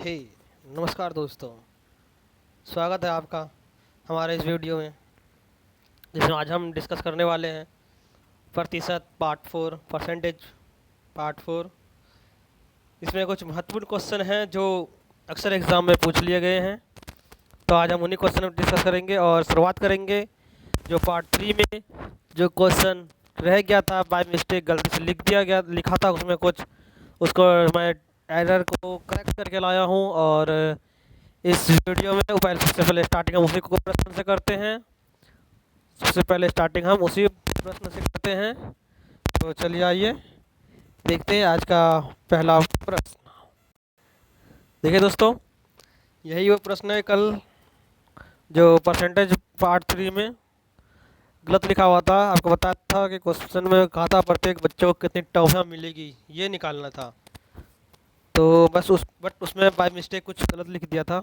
हे नमस्कार दोस्तों। स्वागत है आपका हमारे इस वीडियो में, जिसमें आज हम डिस्कस करने वाले हैं प्रतिशत पार्ट 4, परसेंटेज पार्ट 4। इसमें कुछ महत्वपूर्ण क्वेश्चन हैं जो अक्सर एग्ज़ाम में पूछ लिए गए हैं, तो आज हम उन्हीं क्वेश्चन में डिस्कस करेंगे और शुरुआत करेंगे जो पार्ट 3 में जो क्वेश्चन रह गया था, बाय मिस्टेक गलती से लिखा था उसमें कुछ, उसको मैं एरर को करेक्ट करके लाया हूँ। और इस वीडियो में सबसे पहले स्टार्टिंग हम उसी को प्रश्न से करते हैं। तो चलिए आइए देखते हैं आज का पहला प्रश्न। देखिए दोस्तों, यही वो प्रश्न है कल जो परसेंटेज पार्ट 3 में गलत लिखा हुआ था। आपको बताया था कि क्वेश्चन में कहा था प्रत्येक बच्चों को कितनी टॉफियाँ मिलेगी, ये निकालना था। तो बस उसमें बाय मिस्टेक कुछ गलत लिख दिया था।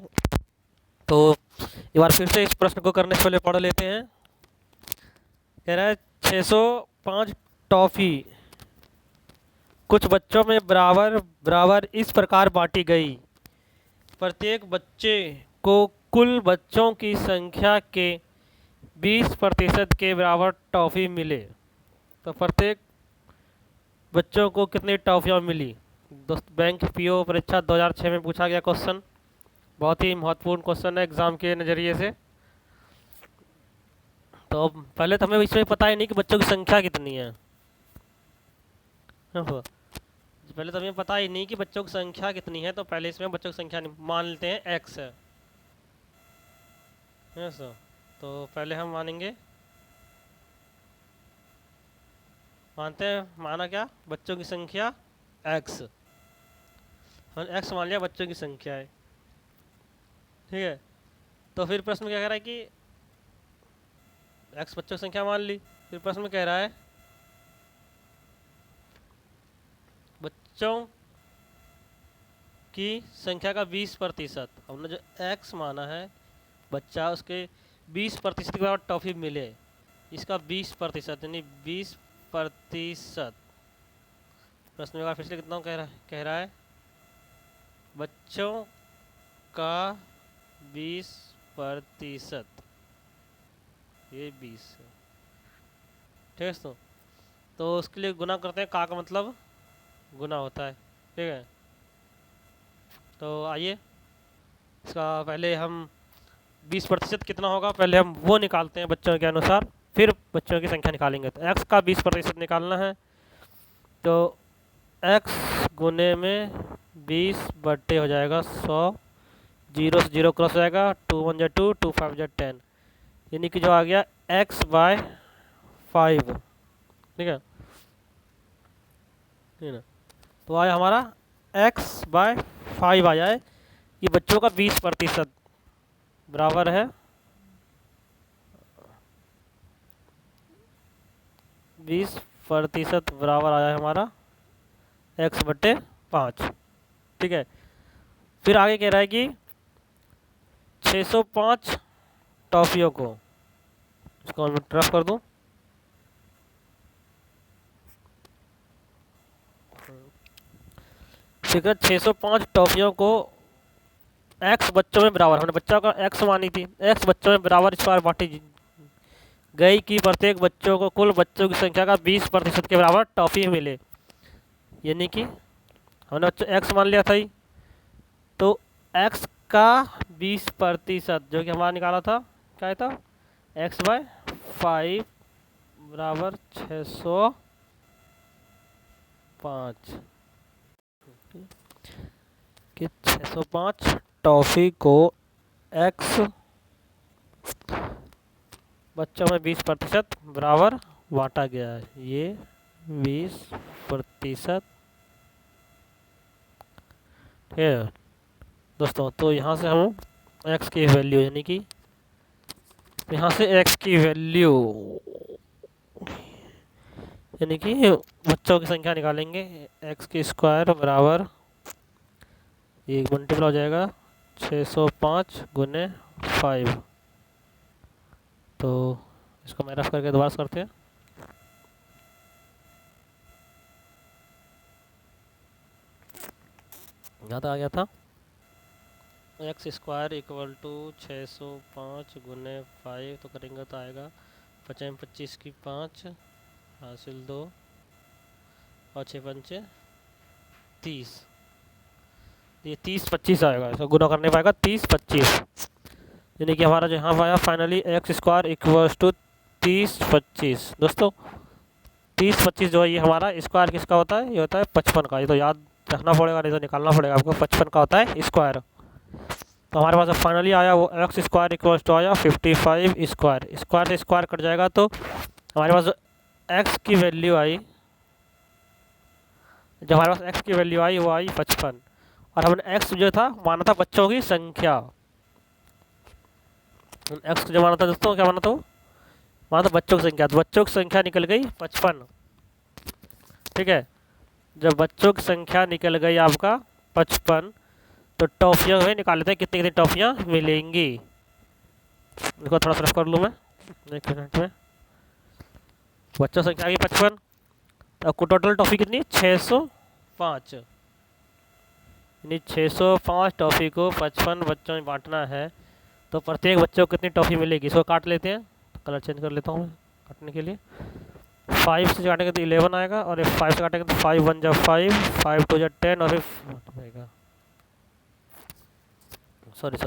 तो एक बार फिर से इस प्रश्न को करने से पहले पढ़ लेते हैं। कह रहा है 605 टॉफ़ी कुछ बच्चों में बराबर बराबर इस प्रकार बांटी गई, प्रत्येक बच्चे को कुल बच्चों की संख्या के 20% के बराबर टॉफ़ी मिले। तो प्रत्येक बच्चों को कितनी टॉफ़ियाँ मिली? दोस्त, बैंक पीओ परीक्षा 2006 में पूछा गया क्वेश्चन, बहुत ही महत्वपूर्ण क्वेश्चन है एग्ज़ाम के नज़रिए से। तो पहले तो हमें इसमें पता ही नहीं कि बच्चों की संख्या कितनी है। पहले तो हमें पता ही नहीं कि बच्चों की संख्या कितनी है, तो पहले इसमें बच्चों की संख्या मान लेते हैं एक्स है। तो पहले हम मानते हैं, माना क्या, बच्चों की संख्या एक्स। हमने एक्स मान लिया बच्चों की संख्या है, ठीक है। तो फिर प्रश्न क्या कह रहा है कि एक्स बच्चों की संख्या मान ली। फिर प्रश्न में कह रहा है बच्चों की संख्या का 20%। हमने जो एक्स माना है बच्चा, उसके 20% के बाद टॉफ़ी मिले, इसका 20% यानी 20%। प्रश्न में फिर से कितना कह रहा है बच्चों का 20%, ये 20 है, ठीक है। तो उसके लिए गुना करते हैं, का मतलब गुना होता है, ठीक है। तो आइए इसका पहले हम 20% कितना होगा पहले हम वो निकालते हैं बच्चों के अनुसार, फिर बच्चों की संख्या निकालेंगे। तो x का 20% निकालना है, तो x गुने में 20 हो जाएगा 100, 0 से 0 क्रॉस हो जाएगा, 2 1 जा 2, 2 5 जा 10, यानी कि जो आ गया x/5, ठीक है ना। तो आया हमारा x/5 आया है कि बच्चों का 20% बराबर है 20% बराबर आया है हमारा x/5, ठीक है। फिर आगे कह रहा है कि 605 टॉफियों को, इसको मैं ट्रफ कर दूं, ठीक है। 605 टॉफियों को x बच्चों में बराबर, हमने बच्चों का x मानी थी, x बच्चों में बराबर इस बार बांटी गई कि प्रत्येक बच्चों को कुल बच्चों की संख्या का 20% के बराबर टॉफी मिले, यानी कि हमने बच्चों x मान लिया था ही, तो x का 20% जो कि हमारा निकाला था, क्या था, x/5 बराबर 605, कि 605 टॉफी को x बच्चों में 20% बराबर बांटा गया है, ये 20%, ठीक है दोस्तों। तो यहाँ से हम x की वैल्यू, यानी कि यहाँ से x की वैल्यू यानी कि बच्चों की संख्या निकालेंगे, x की स्क्वायर बराबर, ये मल्टीपल हो जाएगा 605 गुने 5। तो इसको मैं रफ करके दोबारा करते हैं। यहाँ तक आ गया था, एक्स स्क्वायर इक्वल टू 605 गुने 5 तो करेंगे तो आएगा 25 की 5 हासिल 2 और 6 पंचे 30। ये 30 25 आएगा, इसको गुना करने पाएगा 30 25, यानी कि हमारा जो यहाँ आया finally X square equals to 30 25। दोस्तों 30 25 जो है ये हमारा स्क्वायर किसका होता है, ये होता है 55 का। ये तो याद रखना पड़ेगा, नहीं तो निकालना पड़ेगा आपको। 55 का होता है स्क्वायर। तो हमारे पास फाइनली आया वो एक्स स्क्वायर इक्वल्स टू आया 55 स्क्वायर। स्क्वायर से स्क्वायर कट जाएगा तो हमारे पास जो एक्स की वैल्यू आई, जो हमारे पास एक्स की वैल्यू आई वो आई 55। और हमने एक्स जो था माना था बच्चों की संख्या। एक्स जो माना था दोस्तों, क्या माना था, माना था बच्चों की संख्या। तो बच्चों की संख्या निकल गई 55। ठीक है, जब बच्चों की संख्या निकल गई आपका 55, तो टॉफियाँ हुए निकाल लेते हैं कितनी कितनी टॉफियाँ मिलेंगी। देखो थोड़ा सर्फ कर लूँ मैं एक मिनट में। बच्चों की संख्या आ गई 55, तो आपको टोटल टॉफी कितनी 605, यानी 605 टॉफी को 55 बच्चों में बांटना है। तो प्रत्येक बच्चों को कितनी टॉफी मिलेगी, इसको काट लेते हैं। कलर चेंज कर लेता हूँ मैं काटने के लिए। 5 से काटेंगे तो 11 आएगा, और 5 से काटेंगे तो 5 1 जा 5, 5 2 जा 10, और फिर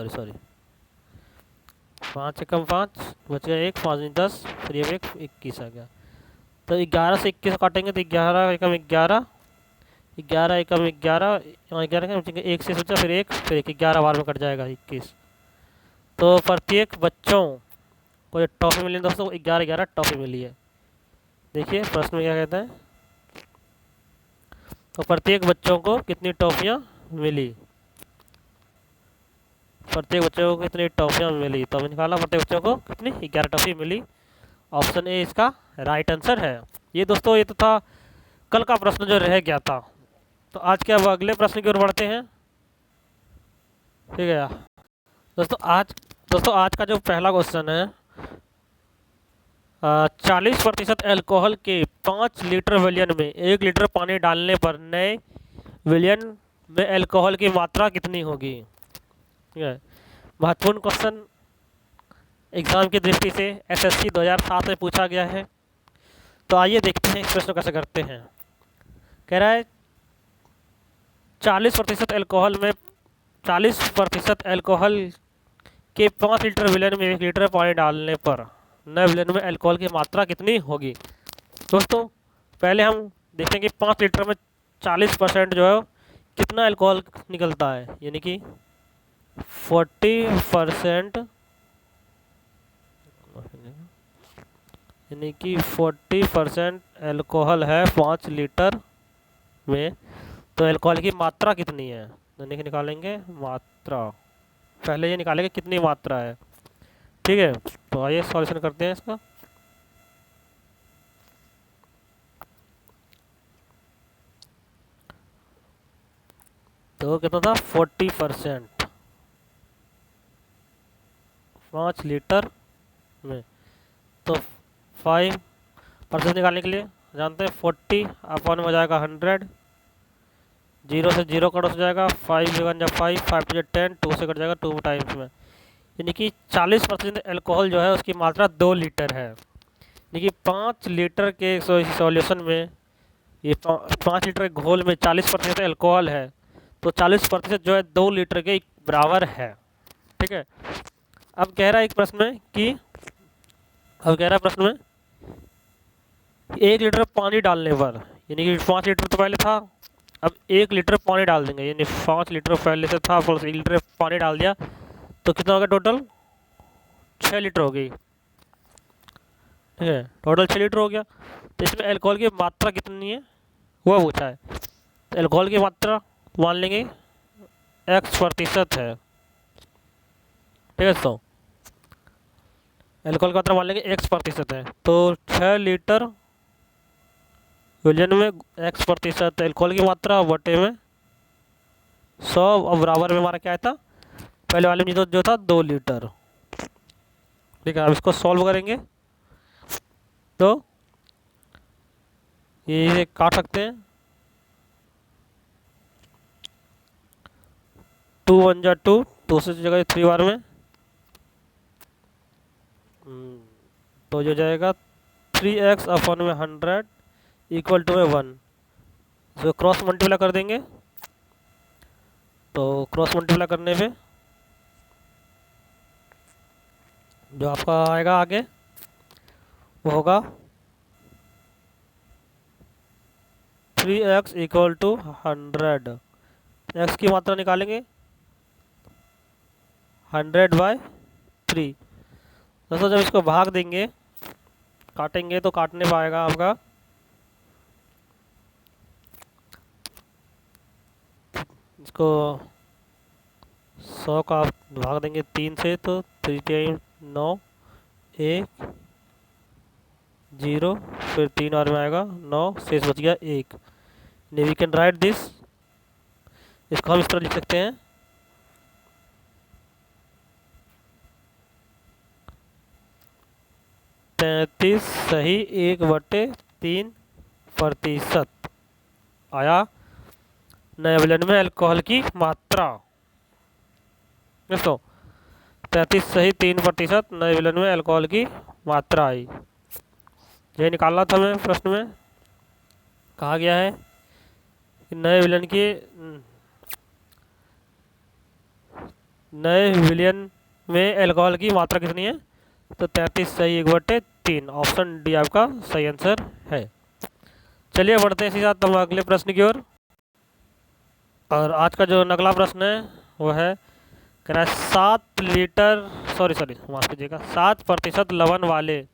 सॉरी 5 एकम 5 बच गया 1, 5 10, फिर ये 21 आ गया। तो 11 से 21 काटेंगे तो 11 एकम 11, 11 एकम 11, 11 का 1 से सोचा, फिर 1, फिर 1, 11 बार में कट जाएगा 21। तो प्रत्येक बच्चों को टॉफी मिली दोस्तों, 11 11 टॉफी मिली है। देखिए प्रश्न में क्या कहता है, तो प्रत्येक बच्चों को कितनी टॉफियाँ मिली, प्रत्येक बच्चों को कितनी टॉफियाँ मिली। तो हमने निकाला प्रत्येक बच्चों को कितनी 11 टॉफी मिली। ऑप्शन ए इसका राइट आंसर है। ये दोस्तों ये तो था कल का प्रश्न जो रह गया था। तो आज के अब अगले प्रश्न की ओर बढ़ते हैं। ठीक है दोस्तों आज का जो पहला क्वेश्चन है, 40% एल्कोहल के 5 लीटर विलियन में 1 लीटर पानी डालने पर नए विलियन में एल्कोहल की मात्रा कितनी होगी। ठीक है, महत्वपूर्ण क्वेश्चन एग्जाम की दृष्टि से एसएससी 2007 में पूछा गया है। तो आइए देखते हैं इस प्रश्न को कैसे करते हैं। कह रहा है 40% एल्कोहल में 40% एल्कोहल के 5 लीटर विलियन में 1 लीटर पानी डालने पर नए विलियन में एल्कोहल की मात्रा कितनी होगी। दोस्तों पहले हम देखेंगे 5 लीटर में 40% जो है कितना एल्कोहल निकलता है, यानी कि 40%, यानी कि 40% एल्कोहल है 5 लीटर में। तो एल्कोहल की मात्रा कितनी है, यानी कि निकालेंगे मात्रा, पहले ये निकालेंगे कितनी मात्रा है। ठीक है, तो आइए सॉल्यूशन करते हैं इसका। तो कितना था 40% 5 लीटर में। तो 5% निकालने के लिए जानते हैं 40 अपन हो जाएगा 100, 0 से 0 कट हो जाएगा, 5 1 जा 5, 5 2 10, 2 से कट जाएगा 2 टाइम्स में, यानी कि 40% एल्कोहल जो है उसकी मात्रा 2 लीटर है। यानी कि 5 लीटर के सॉल्यूशन में, ये 5 लीटर के घोल में 40% एल्कोहल है, तो 40% जो है 2 लीटर के बराबर है। ठीक है, अब कह रहा है एक प्रश्न में कि, अब कह रहा है प्रश्न में 1 लीटर पानी डालने पर, यानी कि 5 लीटर तो पहले था, अब 1 लीटर पानी डाल देंगे, यानी 5 लीटर पहले से था प्लस 1 लीटर पानी डाल दिया, तो कितना हो गया टोटल 6 लीटर हो गई। ठीक है, टोटल 6 लीटर हो गया। तो इसमें एल्कोहल की मात्रा कितनी है वो पूछा है। तो एल्कोहल की मात्रा मान लेंगे x% है। ठीक है दोस्तों, एल्कोहल की मात्रा मान लेंगे x% है। तो 6 लीटर विलियन में x% एल्कोहल की मात्रा बटे में 100, और बराबर में हमारा क्या था, पहले वाले में जो था 2 लीटर। ठीक है, अब इसको सॉल्व करेंगे तो ये काट सकते हैं, 2 1 जा 2, 2 से जगह 3 बार में तो जो जाएगा 3x अपॉन में 100 इक्वल टू में 1। इसको क्रॉस मल्टीप्लाई कर देंगे, तो क्रॉस मल्टीप्लाई करने पे जो आपका आएगा आगे वो होगा 3x इक्वल टू 100। x की मात्रा निकालेंगे 100/3। दोस्तों जब इसको भाग देंगे, काटेंगे तो काटने पाएगा आपका इसको 100 का भाग देंगे 3 से तो 3 टाइम 9 1 0, फिर 3 और में आएगा 9, शेष बच गया 1। वी कैन राइट दिस, इसको हम इस तरह लिख सकते हैं 33 सही 1/3% आया नए विलयन में अल्कोहल की मात्रा। दोस्तों 33 सही 3% नए विलयन में अल्कोहल की मात्रा आई। यही निकालना था हमें प्रश्न में कहा गया है कि नए विलयन में अल्कोहल की मात्रा कितनी है, तो 33 सही 1/3। ऑप्शन डी आपका सही आंसर है। चलिए बढ़ते हैं इसी साथ हम अगले प्रश्न की ओर। और आज का जो अगला प्रश्न है वो है कह रहा है 7% लवण वाले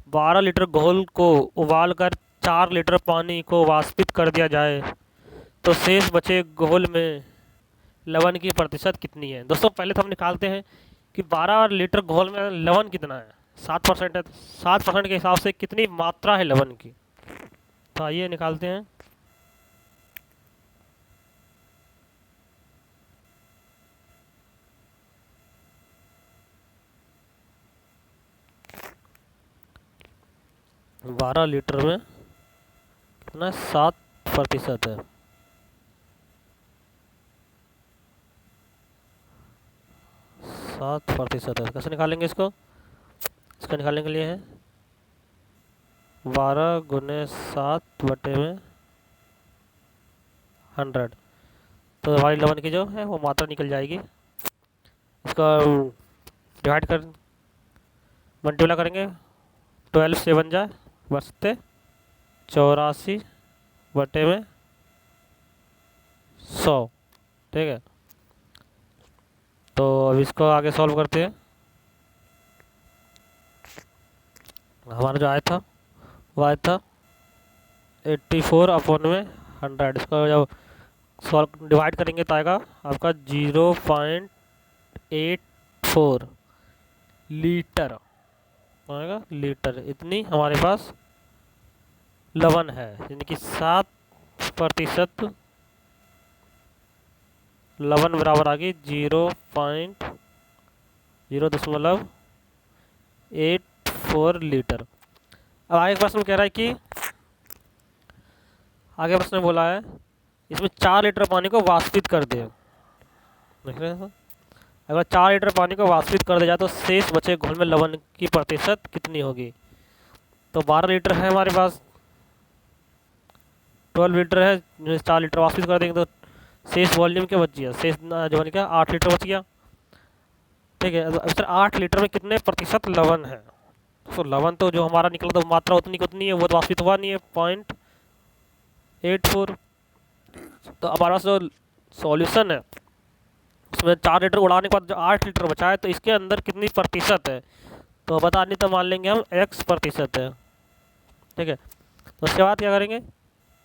12 लीटर घोल को उबालकर 4 लीटर पानी को वाष्पित कर दिया जाए तो शेष बचे घोल में लवण की प्रतिशत कितनी है। दोस्तों पहले तो हम निकालते हैं कि 12 लीटर घोल में लवण कितना है। 7% है, 7% के हिसाब से कितनी मात्रा है लवण की, तो आइए निकालते हैं। बारह लीटर में कितना 7% है। 7% है, कैसे निकालेंगे इसको। इसका निकालने के लिए है 12 गुने 7 बटे में 100, तो हमारी लवण की जो है वो मात्रा निकल जाएगी। इसका डिवाइड कर मल्टीप्लाई करेंगे 12 से बन जाए बचते 84 बटे में 100। ठीक है, तो अब इसको आगे सॉल्व करते हैं। हमारा जो आया था वो आया था 84 अपॉन में 100। इसको जब सॉल्व डिवाइड करेंगे तो आएगा आपका 0.84 लीटर आएगा। लीटर इतनी हमारे पास लवण है, यानी कि 7% लवण बराबर आ गई 0.84 लीटर। अब आगे प्रश्न कह रहा है कि आगे प्रश्न बोला है इसमें 4 लीटर पानी को वाष्पित कर दे। देख रहे हैं, अगर 4 लीटर पानी को वाष्पित कर दिया जाए तो शेष बचे घोल में लवण की प्रतिशत कितनी होगी। तो 12 लीटर है हमारे पास, 12 लीटर है, 4 लीटर वाष्पित कर देंगे तो शेष वॉल्यूम क्या बच गया, शेष जो बन गया 8 लीटर बच गया। ठीक है, अब सर 8 लीटर में कितने प्रतिशत लवण है। तो लवण तो जो हमारा निकला तो मात्रा उतनी कितनी है, वो तो वाष्पित हुआ नहीं है 0.84। तो हमारे पास जो सॉल्यूशन है उसमें 4 लीटर उड़ाने के बाद जो 8 लीटर बचा है तो इसके अंदर कितनी प्रतिशत है, तो बता नहीं तो मान लेंगे हम x% है। ठीक है, तो उसके बाद क्या करेंगे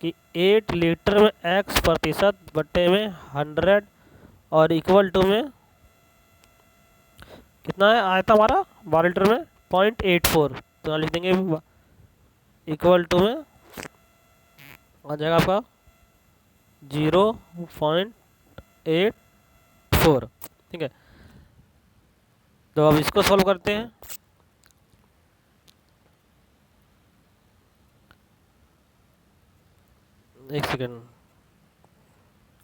कि 8 लीटर में x% बटे में 100 और इक्वल टू में कितना है आया था हमारा 12 लीटर में 0.84, तो यहाँ लिख देंगे इक्वल टू में आ जाएगा आपका 0.84। ठीक है, तो अब इसको सॉल्व करते हैं। एक सेकेंड,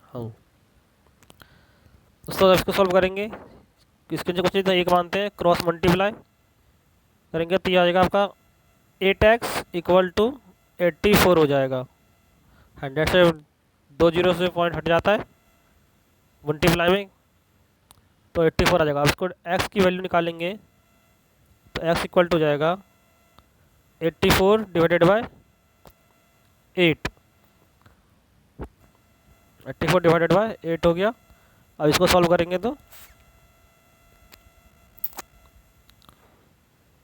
हाँ दोस्तों इसको सॉल्व करेंगे, इसके जो कुछ नहीं तो एक मानते हैं, क्रॉस मल्टीप्लाई करेंगे तो ये आ जाएगा आपका 8x इक्वल टू 84 हो जाएगा। 100 से 2 जीरो से पॉइंट हट जाता है मल्टीप्लाई में, तो 84 आ जाएगा। अब इसको x की वैल्यू निकालेंगे तो x इक्वल टू जाएगा 84 डिवाइडेड बाय 8, 84 डिवाइडेड बाय 8 हो गया। अब इसको सॉल्व करेंगे तो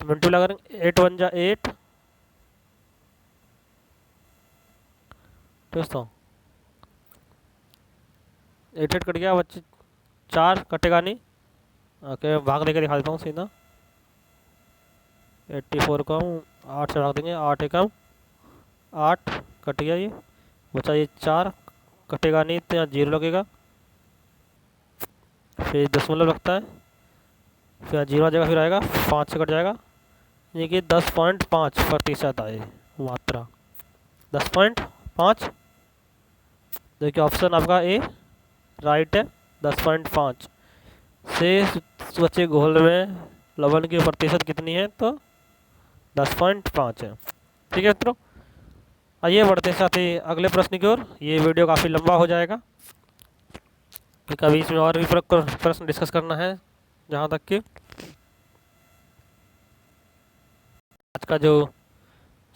मल्टीप्लाई करेंगे, 8 1 जा 8 दोस्तों, 8 8 कट गया बच्चे, 4 कटेगा नहीं। ओके भाग लेकर दिखा देता हूँ सीधा, 84 को हम 8 से भाग देंगे, 8 एकम 8 कट गया, ये बचा ये 4 कटेगा नहीं तो यहाँ 0 लगेगा, फिर दशमलव लगता है, फिर यहाँ 0 आ जाएगा, फिर आएगा 5 से कट जाएगा, ये कि 10.5% आए मात्रा, 10.5। देखिए ऑप्शन आपका ए राइट है, 10.5 से बचे घोल में लवण की प्रतिशत कितनी है, तो 10.5 है। ठीक है मित्रों, आइए बढ़ते साथ ही अगले प्रश्न की ओर। ये वीडियो काफ़ी लंबा हो जाएगा कि कभी इसमें और भी प्रश्न डिस्कस करना है। जहाँ तक कि आज का जो,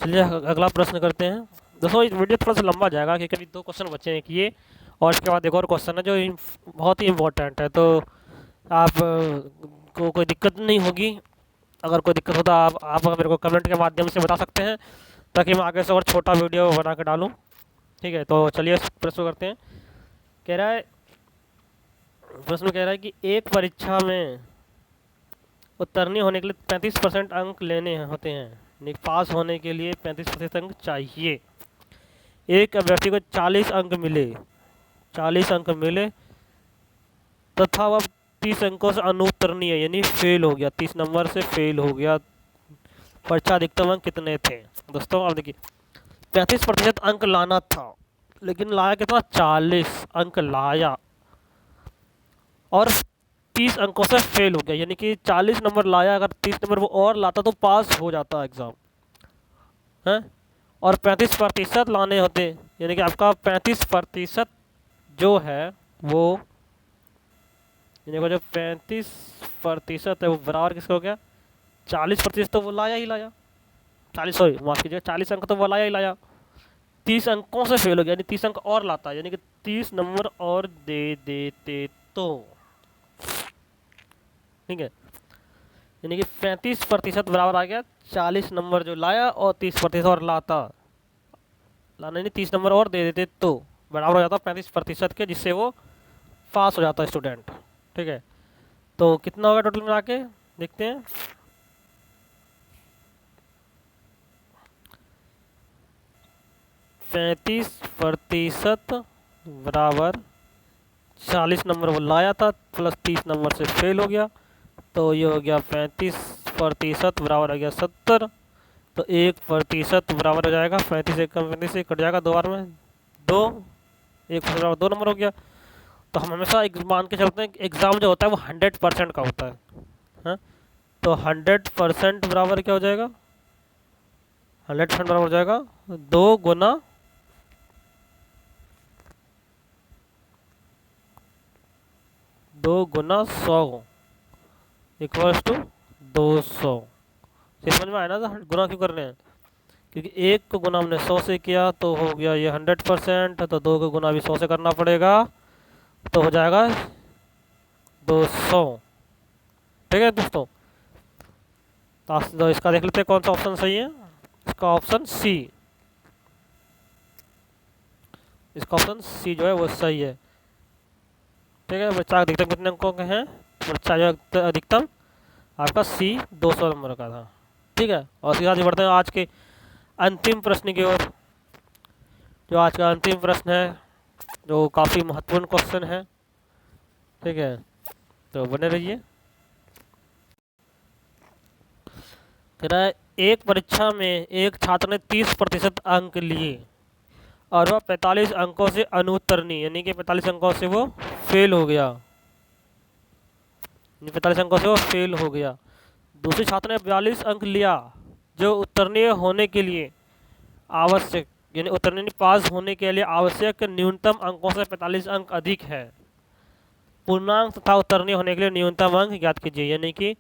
चलिए अगला प्रश्न करते हैं। दोस्तों इस वीडियो थोड़ा सा लंबा जाएगा क्योंकि अभी 2 क्वेश्चन बचे हैं किए, और इसके बाद एक और क्वेश्चन है जो बहुत ही इम्पोर्टेंट है, तो आप को कोई दिक्कत नहीं होगी। अगर कोई दिक्कत हो तो आप मेरे को कमेंट के माध्यम से बता सकते हैं, ताकि मैं आगे से और छोटा वीडियो बना के डालूँ। ठीक है, तो चलिए प्रश्न करते हैं। कह रहा है, प्रश्न कह रहा है कि एक परीक्षा में उत्तीर्ण होने के लिए 35% अंक लेने होते हैं, पास होने के लिए 35% अंक चाहिए। एक अभ्यर्थी को 40 अंक मिले, 40 अंक मिले तथा वह 30 अंकों से अनुत्तीर्ण है, यानी फेल हो गया, 30 नंबर से फेल हो गया। परीक्षा अधिकतम अंक कितने थे? दोस्तों अब देखिए, 35% अंक लाना था, लेकिन लाया कितना? 40 अंक लाया और 30 अंकों से फेल हो गया, यानी कि 40 नंबर लाया, अगर 30 नंबर वो और लाता तो पास हो जाता एग्ज़ाम है। और 35% लाने होते, यानी कि आपका 35% जो है वो, यानी जो 35% है वो बराबर किसका हो गया? 40% तो वो लाया ही लाया, 40 सॉरी माफ़ कीजिए, 40 अंक तो वो लाया ही लाया, 30 अंकों से फेल हो गया, यानी 30 अंक और लाता, यानी कि 30 नंबर और दे देते तो, ठीक है, यानी कि 35% बराबर आ गया 40 नंबर जो लाया और 30% और लाता, लाना नहीं 30 नंबर और दे देते तो बराबर हो जाता 35% के, जिससे वो पास हो जाता है स्टूडेंट। ठीक है, तो कितना होगा टोटल मिला के देखते हैं। %35 बराबर 40 नंबर वो लाया था प्लस 30 नंबर से फेल हो गया, तो ये हो गया 35% बराबर हो गया 70, तो 1% बराबर हो जाएगा 35 एक कम 35 से कट जाएगा 2 बार में 2, 1 बराबर 2 नंबर हो गया। तो हम हमेशा एक मान के चलते हैं एग्ज़ाम जो होता है वो 100% का होता है, तो 100% बराबर क्या हो जाएगा? 100% बराबर हो जाएगा 2 गुना 100 इक्वल्स टू 200। समझ में आया ना? तो गुना क्यों कर रहे हैं? क्योंकि 1 को गुना हमने 100 से किया तो हो गया ये 100%, तो 2 को गुना भी 100 से करना पड़ेगा, तो हो जाएगा 200। ठीक है दोस्तों, तो इसका देख लेते हैं कौन सा ऑप्शन सही है। इसका ऑप्शन सी, इसका ऑप्शन सी जो है वो सही है। ठीक है, बच्चा अधिकतम कितने अंकों के हैं? बच्चा जो अधिकतम आपका सी 200 नंबर का था। ठीक है, और इसके साथ बढ़ते हैं आज के अंतिम प्रश्न की ओर। जो आज का अंतिम प्रश्न है जो काफ़ी महत्वपूर्ण क्वेश्चन है। ठीक है, तो बने रहिए। कह रहा है, एक परीक्षा में एक छात्र ने 30% अंक लिए और वह 45 अंकों से अनुत्तीर्ण, यानी कि 45 अंकों से वो फेल हो गया। 45 अंकों से वो फेल हो गया। दूसरे छात्र ने 42 अंक लिया, जो उत्तीर्ण होने के लिए आवश्यक, यानी उत्तीर्ण पास होने के लिए आवश्यक न्यूनतम अंकों से 45 अंक अधिक है। पूर्णांक तथा उत्तीर्ण होने के लिए न्यूनतम अंक ज्ञात कीजिए, यानी कि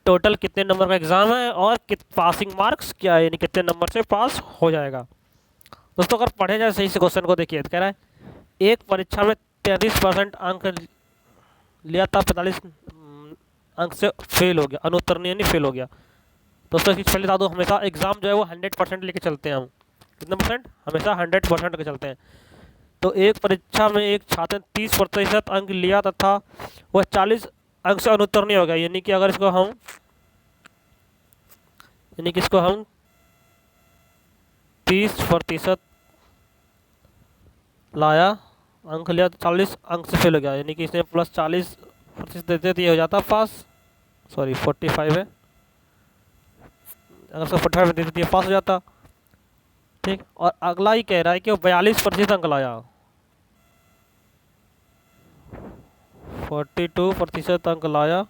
टोटल कितने नंबर का एग्जाम है और पासिंग मार्क्स क्या है, यानी कितने नंबर से पास हो जाएगा। दोस्तों अगर पढ़े जाए सही से क्वेश्चन को, देखिए कह रहा है एक परीक्षा में 33% अंक लिया था, 45 अंक से फेल हो गया, अनुत्तीर्ण यानी फेल हो गया। दोस्तों इसकी पहले बता दो, हमेशा एग्जाम जो है वो 100% लेके चलते हैं हम। कितने परसेंट? हमेशा 100% लेके चलते हैं। तो एक परीक्षा में एक छात्र ने 30% अंक लिया तथा वह 40 अंक से अनुत्तीर्ण हो गया, यानी कि अगर इसको हम, यानी कि इसको हम 30% लाया, अंक लिया तो 40 अंक से फेल हो गया, यानी कि इसने प्लस 40% देते तो ये हो जाता पास। सॉरी 45 है, अगर इसको 45 देते तो ये पास हो जाता। ठीक, और अगला ही कह रहा है कि वो 42% अंक लाया, 42% अंक लाया,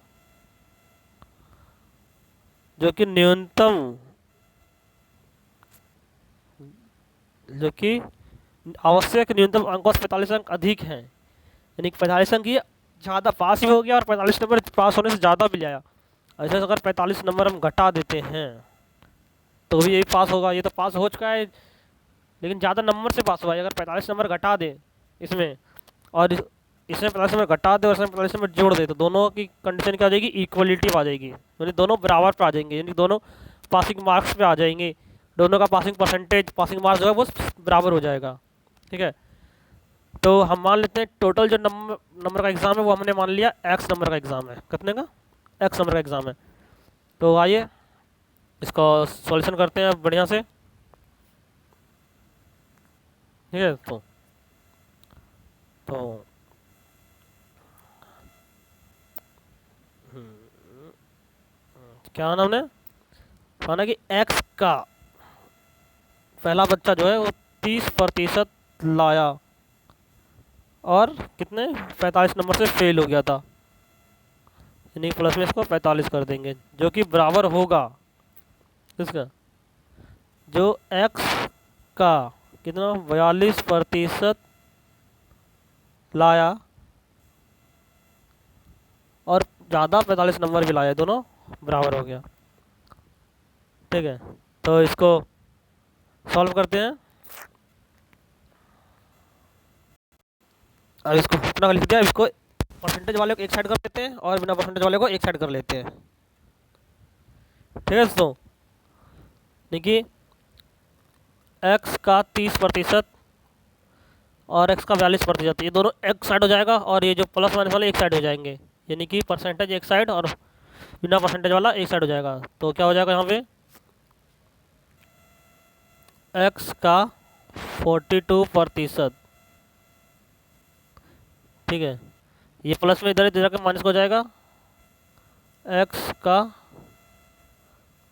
जो कि न्यूनतम, जो कि आवश्यक न्यूनतम अंकों से 45 अंक अधिक हैं, यानी 45 अंक ये ज़्यादा पास भी हो गया और 45 नंबर पास होने से ज़्यादा भी लाया। ऐसे अगर 45 नंबर हम घटा देते हैं तो भी यही पास होगा, ये तो पास हो चुका है लेकिन ज़्यादा नंबर से पास हुआ है। अगर 45 नंबर घटा दे इसमें और इसमें 45 नंबर घटा दे और इसमें 45 नंबर जोड़ दे, तो दोनों की कंडीशन क्या आ जाएगी? इक्वलिटी आ जाएगी, यानी दोनों बराबर पर आ जाएंगे, यानी दोनों पासिंग मार्क्स पे आ जाएंगे, दोनों का पासिंग परसेंटेज, पासिंग मार्क्स जो है वो बराबर हो जाएगा। ठीक है, तो हम मान लेते हैं टोटल जो नंबर का एग्ज़ाम है वो हमने मान लिया x नंबर का एग्ज़ाम है। कितने का? x नंबर का एग्ज़ाम है। तो आइए इसको सॉल्यूशन करते हैं बढ़िया से। ठीक है, तो क्या नाम ने माना कि x का पहला बच्चा जो है वो 30% लाया और कितने 45 नंबर से फेल हो गया था, यानी प्लस में इसको 45 कर देंगे, जो कि बराबर होगा इसका, जो x का कितना 42% लाया और ज़्यादा 45 नंबर भी लाया, दोनों बराबर हो गया। ठीक है, तो इसको सॉल्व करते हैं। अब इसको अपना लिख दिया, इसको परसेंटेज वाले को एक साइड कर लेते हैं और बिना परसेंटेज वाले को एक साइड कर लेते हैं। ठीक है दोस्तों, देखिए x का 30% और x का 42%, ये दोनों एक साइड हो जाएगा और ये जो प्लस माइनस वाले एक साइड हो जाएंगे, यानी कि परसेंटेज एक साइड और बिना परसेंटेज वाला एक साइड हो जाएगा। तो क्या हो जाएगा यहाँ पे x का 42%, ठीक है, ये प्लस में इधर इधर के माइनस हो जाएगा, x का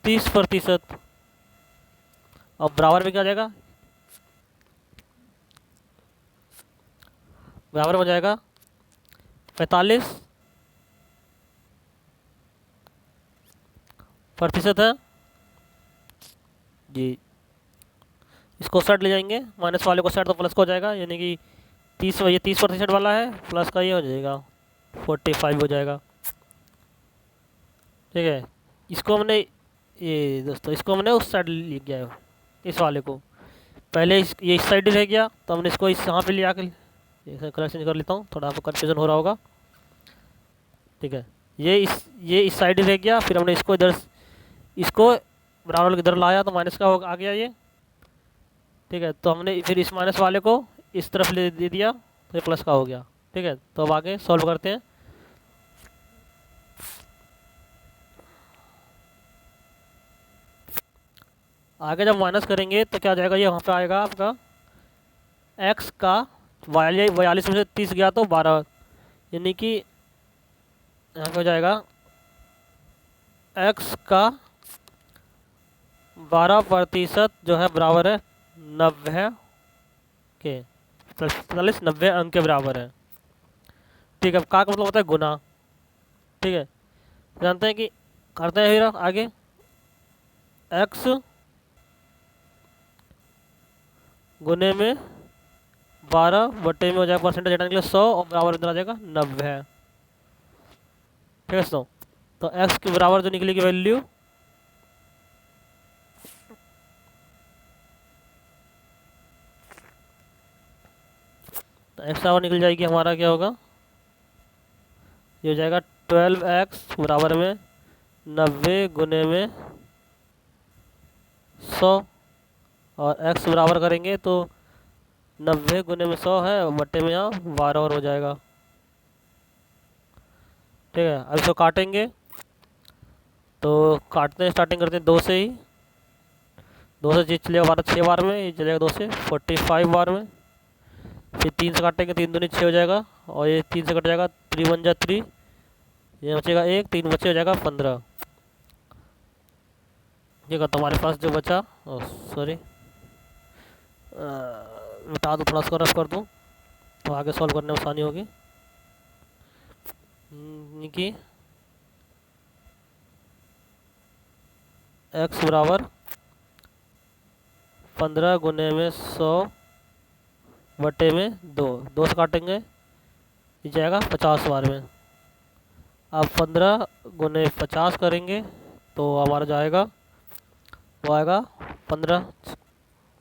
30% और बराबर में क्या आ जाएगा, बराबर हो जाएगा 45% है जी। इसको साइड ले जाएंगे, माइनस वाले को साइड तो प्लस को हो जाएगा, यानी कि 30, ये 30% वाला है, प्लस का ये हो जाएगा 45 हो जाएगा। ठीक है, इसको हमने, ये दोस्तों इसको हमने उस साइड ले गया है, इस वाले को पहले ये इस साइड रह गया, तो हमने इसको इस यहाँ पे ले आकर कलर चेंज कर लेता हूँ, थोड़ा आपको कन्फ्यूजन हो रहा होगा। ठीक है, ये इस साइड रह गया, फिर हमने इसको इधर, इसको बराबर इधर लाया तो माइनस का आ गया ये। ठीक है, तो हमने फिर इस माइनस वाले को इस तरफ ले दे दिया तो ये प्लस का हो गया। ठीक है, तो अब आगे सॉल्व करते हैं। आगे जब माइनस करेंगे तो क्या आ जाएगा, ये वहाँ पे आएगा आपका x का 42 में से 30 गया तो 12, यानी कि यहाँ पे हो जाएगा x का 12% जो है बराबर है 90 के, 90 अंक के बराबर है। ठीक है, का मतलब होता है गुना, ठीक है, जानते हैं कि करते हैं फिर आगे एक्स गुने में 12 में हो जाएगा परसेंटेज हटाने के लिए 100 और बराबर इधर आ जाएगा 90। ठीक है दोस्तों, तो एक्स के बराबर जो निकलेगी वैल्यू तो एक्स बराबर निकल जाएगी हमारा क्या होगा, ये हो जाएगा 12x बराबर में 90 गुने में 100 और x बराबर करेंगे तो 90 गुने में 100 है और बट्टे में यहाँ 12 और हो जाएगा। ठीक है, अब इसको काटेंगे तो काटते हैं, स्टार्टिंग करते हैं 2 से ही। 2 से चीज चलेगा 12 6 बार में, ये चलेगा 2 से 45 बार में। फिर 3 से काटेंगे, 3 दूनी 6 हो जाएगा और ये 3 से कट जाएगा, 3 1 जा 3, ये बचेगा 1, 3 बचे हो जाएगा 15। ये तो हमारे पास जो बचा, सॉरी मिटा दो, थोड़ा सा रफ कर दूँ तो आगे सॉल्व करने में आसानी होगी। कि x बराबर 15 गुने में 100 बटे में 2 से काटेंगे, ये जाएगा 50 बार में। अब 15 गुने 50 करेंगे तो हमारा जाएगा, वो आएगा 15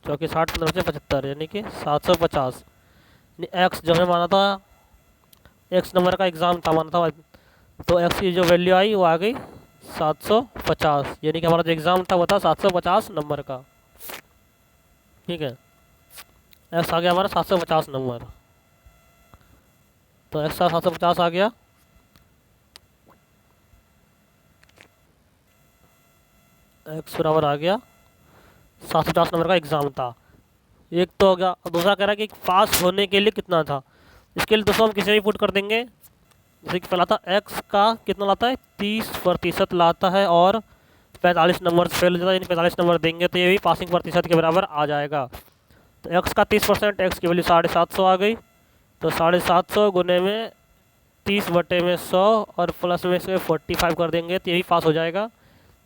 चौकी 60, 15 से 75 यानी कि 750। एक्स जो हमें माना था, एक्स नंबर का एग्ज़ाम था माना था, तो एक्स की जो वैल्यू आई वो आ गई 750, यानी कि हमारा जो एग्ज़ाम था वो था 750 नंबर का। ठीक है, एक्स आ गया हमारा 750 नंबर, तो एक्स 750 आ गया। एक्स बराबर आ गया 750 नंबर का एग्ज़ाम था, एक तो हो गया। दूसरा कह रहा है कि पास होने के लिए कितना था, इसके लिए दोस्तों हम किसी भी पुट कर देंगे। जैसे कि पहला था एक्स का कितना लाता है, 30% लाता है और 45 नंबर से फेल हो जाता है, यानी 45 नंबर देंगे तो ये भी पासिंग प्रतिशत के बराबर आ जाएगा। तो एक्स का 30%, एक्स की वैल्यू 750 आ गई, तो 750 गुने में 30 बटे में 100 और प्लस में से 45 कर देंगे तो ये भी पास हो जाएगा।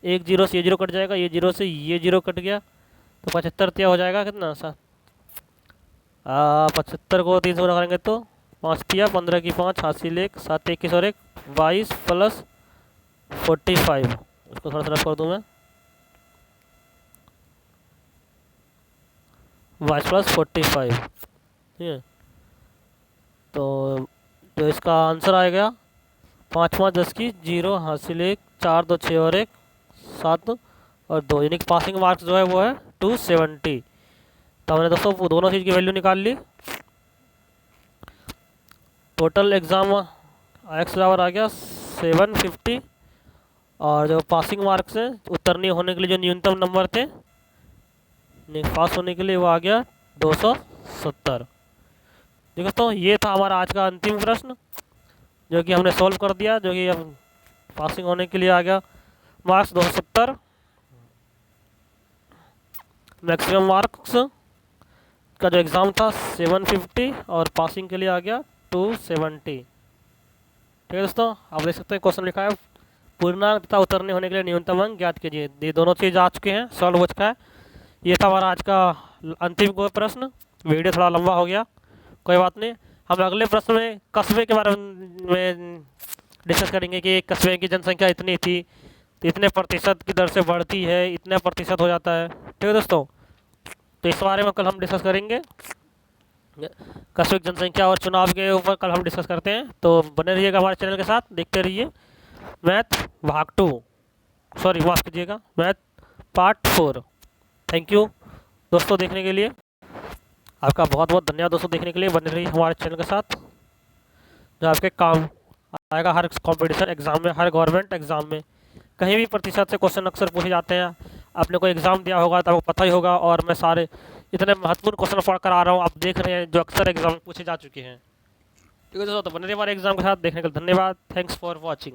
एक जीरो से ये जीरो कट जाएगा, ये जीरो से ये जीरो कट गया, तो 75 तिया हो जाएगा कितना सा 75 को 3 से गुना करेंगे तो 5 तिया 15 की 5 हासिल 1 7 21 और 1 22 प्लस 45, उसको थोड़ा सा रफ कर दूँ मैं, 22 प्लस 45। ठीक है, तो जो इसका आंसर आएगा 5 5 10 की 0 हासिल 1 4 2 6 और 1 7 और 2, यानी कि पासिंग मार्क्स जो है वो है 270। तो हमने दोस्तों वो दोनों चीज़ की वैल्यू निकाल ली। टोटल एग्ज़ाम एक्स बराबर आ गया 750 और जो पासिंग मार्क्स हैं उत्तीर्ण होने के लिए जो न्यूनतम नंबर थे पास होने के लिए वो आ गया 270। देखो दोस्तों, ये था हमारा आज का अंतिम प्रश्न जो कि हमने सॉल्व कर दिया, जो कि अब पासिंग होने के लिए आ गया मार्क्स 270। मैक्सिमम मार्क्स का जो एग्ज़ाम था 750 और पासिंग के लिए आ गया 270। ठीक है दोस्तों, आप देख सकते हैं क्वेश्चन लिखा है पूर्णांक तथा उतरने होने के लिए न्यूनतम अंक ज्ञात कीजिए। ये दोनों चीज़ आ चुके हैं, सॉल्व हो चुका है। ये था हमारा आज का अंतिम प्रश्न। वीडियो थोड़ा लंबा हो गया, कोई बात नहीं। हम अगले प्रश्न में कस्बे के बारे में डिस्कस करेंगे कि कस्बे की जनसंख्या इतनी थी तो इतने प्रतिशत की दर से बढ़ती है, इतने प्रतिशत हो जाता है। ठीक है दोस्तों, तो इस बारे में कल हम डिस्कस करेंगे। कस्बे की जनसंख्या और चुनाव के ऊपर कल हम डिस्कस करते हैं, तो बने रहिएगा हमारे चैनल के साथ, देखते रहिए। मैथ भाग 2, सॉरी माफ़ कीजिएगा, मैथ पार्ट 4। थैंक यू दोस्तों देखने के लिए, आपका बहुत बहुत धन्यवाद दोस्तों देखने के लिए। बने रहिए हमारे चैनल के साथ, जो आपके काम आएगा हर कंपटीशन एग्ज़ाम में, हर गवर्नमेंट एग्ज़ाम में। कहीं भी प्रतिशत से क्वेश्चन अक्सर पूछे जाते हैं, आपने कोई एग्ज़ाम दिया होगा तो आपको पता ही होगा, और मैं सारे इतने महत्वपूर्ण क्वेश्चन पढ़ कर आ रहा हूँ, आप देख रहे हैं जो अक्सर एग्ज़ाम में पूछे जा चुके हैं। ठीक है दोस्तों, तो बने रहिए हमारे एग्ज़ाम के साथ, देखने के लिए धन्यवाद। Thanks for watching.